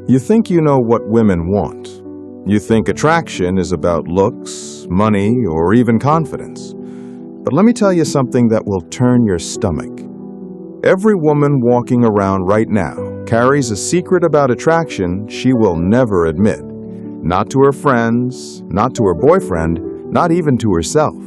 You think you know what women want. You think attraction is about looks, money, or even confidence. But let me tell you something that will turn your stomach. Every woman walking around right now carries a secret about attraction she will never admit. Not to her friends, not to her boyfriend, not even to herself.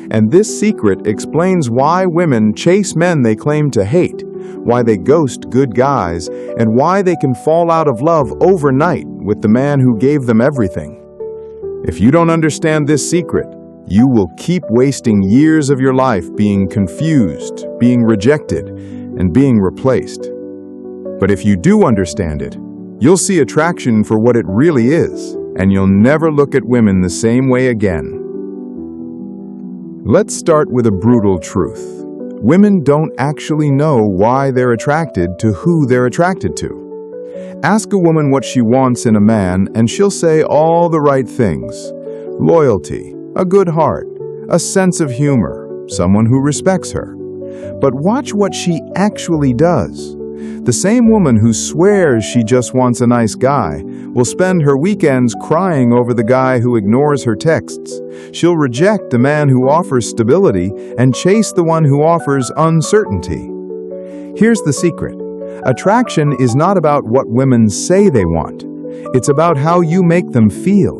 And this secret explains why women chase men they claim to hate, why they ghost good guys, and why they can fall out of love overnight with the man who gave them everything. If you don't understand this secret, you will keep wasting years of your life being confused, being rejected, and being replaced. But if you do understand it, you'll see attraction for what it really is, and you'll never look at women the same way again. Let's start with a brutal truth. Women don't actually know why they're attracted to who they're attracted to. Ask a woman what she wants in a man, and she'll say all the right things. Loyalty, a good heart, a sense of humor, someone who respects her. But watch what she actually does. The same woman who swears she just wants a nice guy will spend her weekends crying over the guy who ignores her texts. She'll reject the man who offers stability and chase the one who offers uncertainty. Here's the secret. Attraction is not about what women say they want. It's about how you make them feel.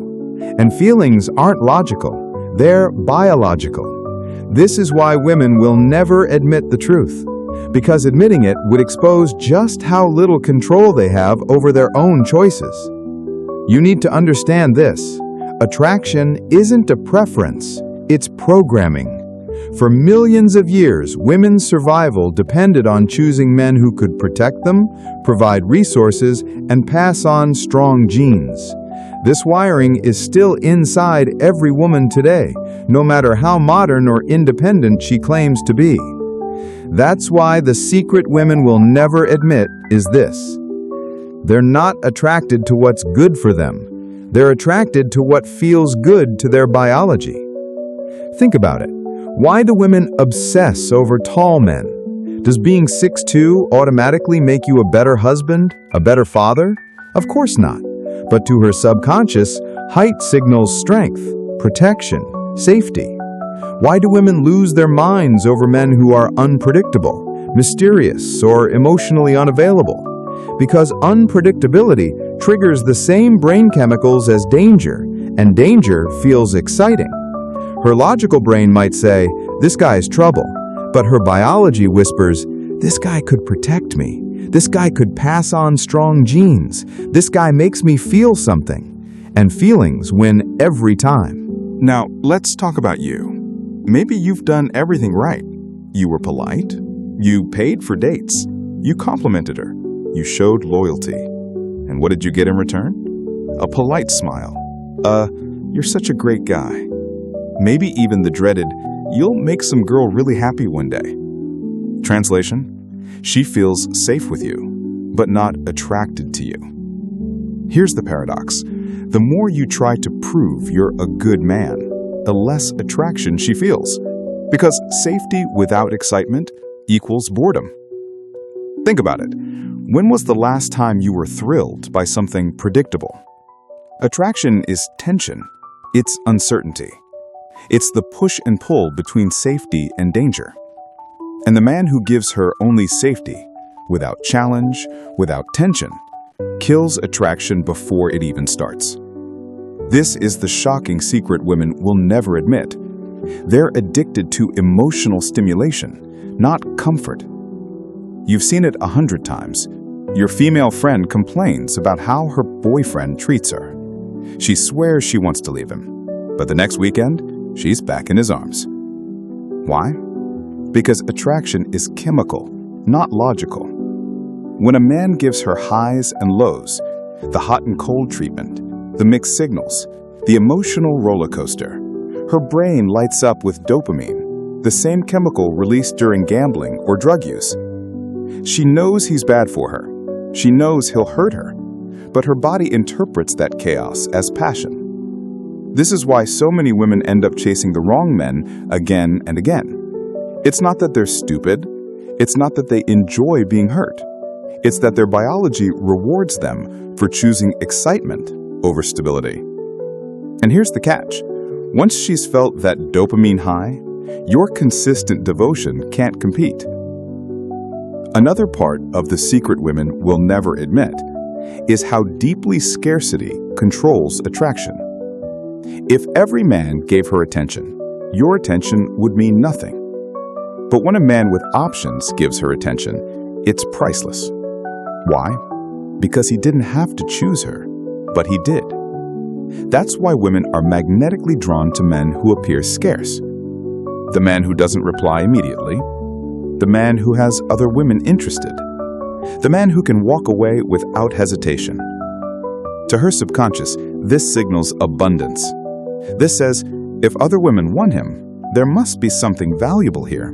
And feelings aren't logical. They're biological. This is why women will never admit the truth, because admitting it would expose just how little control they have over their own choices. You need to understand this. Attraction isn't a preference, it's programming. For millions of years, women's survival depended on choosing men who could protect them, provide resources, and pass on strong genes. This wiring is still inside every woman today, no matter how modern or independent she claims to be. That's why the secret women will never admit is this. They're not attracted to what's good for them. They're attracted to what feels good to their biology. Think about it. Why do women obsess over tall men? Does being 6'2" automatically make you a better husband, a better father? Of course not. But to her subconscious, height signals strength, protection, safety. Why do women lose their minds over men who are unpredictable, mysterious, or emotionally unavailable? Because unpredictability triggers the same brain chemicals as danger, and danger feels exciting. Her logical brain might say, "This guy's trouble," but her biology whispers, "This guy could protect me. This guy could pass on strong genes. This guy makes me feel something." And feelings win every time. Now, let's talk about you. Maybe you've done everything right. You were polite. You paid for dates. You complimented her. You showed loyalty. And what did you get in return? A polite smile. You're such a great guy. Maybe even the dreaded, "You'll make some girl really happy one day." Translation: she feels safe with you, but not attracted to you. Here's the paradox. The more you try to prove you're a good man, the less attraction she feels. Because safety without excitement equals boredom. Think about it. When was the last time you were thrilled by something predictable? Attraction is tension. It's uncertainty. It's the push and pull between safety and danger. And the man who gives her only safety, without challenge, without tension, kills attraction before it even starts. This is the shocking secret women will never admit. They're addicted to emotional stimulation, not comfort. You've seen it 100 times. Your female friend complains about how her boyfriend treats her. She swears she wants to leave him, but the next weekend, she's back in his arms. Why? Because attraction is chemical, not logical. When a man gives her highs and lows, the hot and cold treatment, the mixed signals, the emotional roller coaster, her brain lights up with dopamine, the same chemical released during gambling or drug use. She knows he's bad for her. She knows he'll hurt her, but her body interprets that chaos as passion. This is why so many women end up chasing the wrong men again and again. It's not that they're stupid. It's not that they enjoy being hurt. It's that their biology rewards them for choosing excitement over stability. And here's the catch. Once she's felt that dopamine high, your consistent devotion can't compete. Another part of the secret women will never admit is how deeply scarcity controls attraction. If every man gave her attention, your attention would mean nothing. But when a man with options gives her attention, it's priceless. Why? Because he didn't have to choose her, but he did. That's why women are magnetically drawn to men who appear scarce. The man who doesn't reply immediately, the man who has other women interested, the man who can walk away without hesitation. To her subconscious, this signals abundance. This says, if other women want him, there must be something valuable here.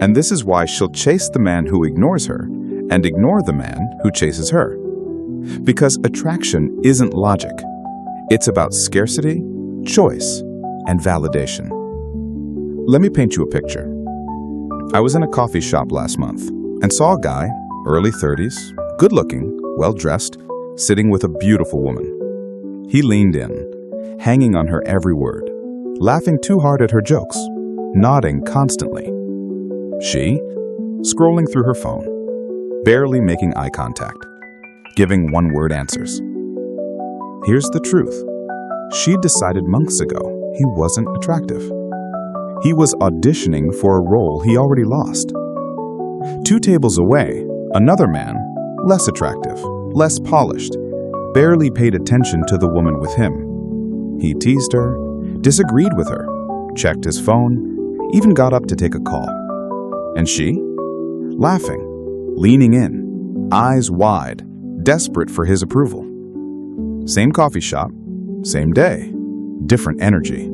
And this is why she'll chase the man who ignores her and ignore the man who chases her. Because attraction isn't logic. It's about scarcity, choice, and validation. Let me paint you a picture. I was in a coffee shop last month and saw a guy, early 30s, good-looking, well-dressed, sitting with a beautiful woman. He leaned in, hanging on her every word, laughing too hard at her jokes, nodding constantly. She, scrolling through her phone, barely making eye contact, giving one-word answers. Here's the truth. She decided months ago he wasn't attractive. He was auditioning for a role he already lost. 2 tables away, another man, less attractive, less polished, barely paid attention to the woman with him. He teased her, disagreed with her, checked his phone, even got up to take a call. And she? Laughing, leaning in, eyes wide, desperate for his approval. Same coffee shop, same day, different energy.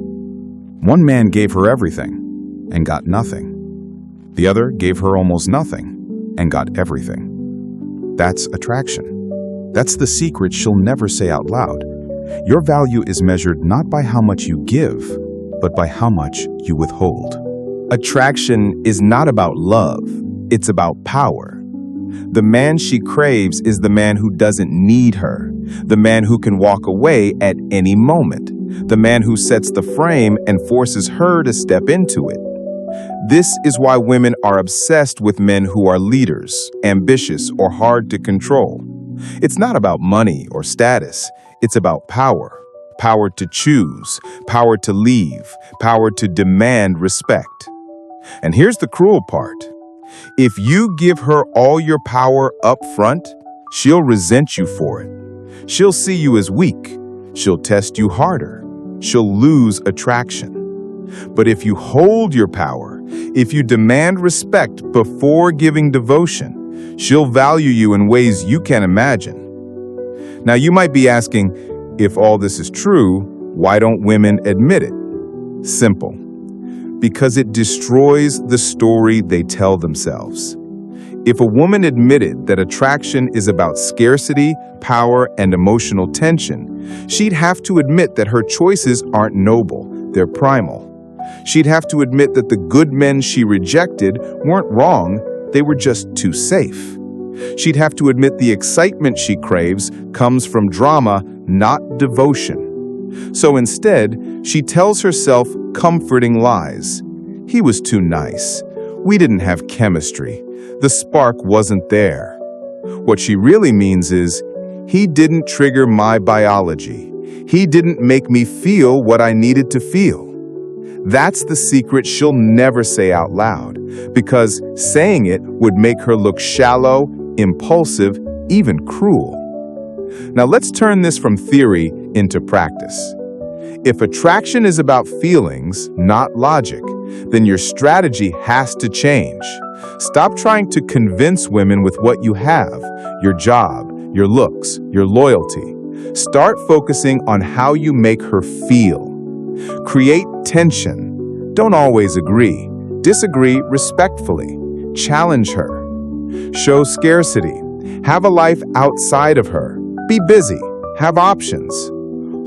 One man gave her everything and got nothing. The other gave her almost nothing and got everything. That's attraction. That's the secret she'll never say out loud. Your value is measured not by how much you give, but by how much you withhold. Attraction is not about love, it's about power. The man she craves is the man who doesn't need her, the man who can walk away at any moment, the man who sets the frame and forces her to step into it. This is why women are obsessed with men who are leaders, ambitious, or hard to control. It's not about money or status, it's about power. Power to choose, power to leave, power to demand respect. And here's the cruel part. If you give her all your power up front, she'll resent you for it. She'll see you as weak. She'll test you harder. She'll lose attraction. But if you hold your power, if you demand respect before giving devotion, she'll value you in ways you can't imagine. Now, you might be asking, if all this is true, why don't women admit it? Simple. Because it destroys the story they tell themselves. If a woman admitted that attraction is about scarcity, power, and emotional tension, she'd have to admit that her choices aren't noble, they're primal. She'd have to admit that the good men she rejected weren't wrong, they were just too safe. She'd have to admit the excitement she craves comes from drama, not devotion. So instead, she tells herself comforting lies. He was too nice. We didn't have chemistry. The spark wasn't there. What she really means is, he didn't trigger my biology. He didn't make me feel what I needed to feel. That's the secret she'll never say out loud, because saying it would make her look shallow, impulsive, even cruel. Now let's turn this from theory into practice. If attraction is about feelings, not logic, then your strategy has to change. Stop trying to convince women with what you have, your job, your looks, your loyalty. Start focusing on how you make her feel. Create tension. Don't always agree. Disagree respectfully. Challenge her. Show scarcity. Have a life outside of her. Be busy. Have options.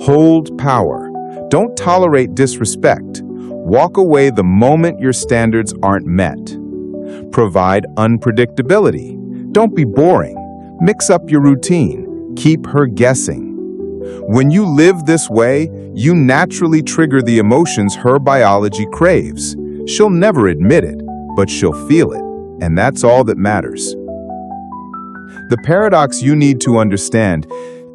Hold power. Don't tolerate disrespect. Walk away the moment your standards aren't met. Provide unpredictability. Don't be boring. Mix up your routine. Keep her guessing. When you live this way, you naturally trigger the emotions her biology craves. She'll never admit it, but she'll feel it, and that's all that matters. The paradox you need to understand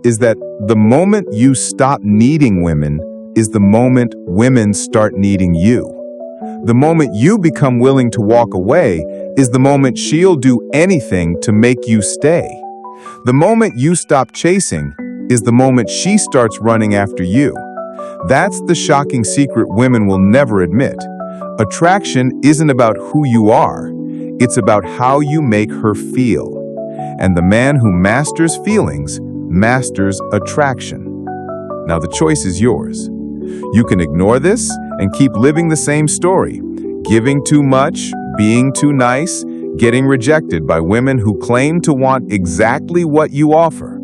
is that the moment you stop needing women is the moment women start needing you. The moment you become willing to walk away is the moment she'll do anything to make you stay. The moment you stop chasing is the moment she starts running after you. That's the shocking secret women will never admit. Attraction isn't about who you are, it's about how you make her feel. And the man who masters feelings masters attraction. Now the choice is yours. You can ignore this and keep living the same story, giving too much, being too nice, getting rejected by women who claim to want exactly what you offer.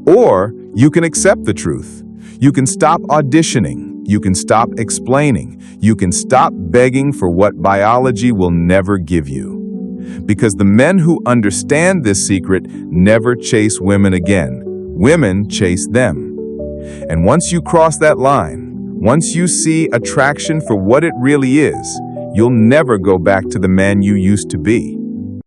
Or you can accept the truth. You can stop auditioning. You can stop explaining. You can stop begging for what biology will never give you. Because the men who understand this secret never chase women again. Women chase them. And once you cross that line, once you see attraction for what it really is, you'll never go back to the man you used to be.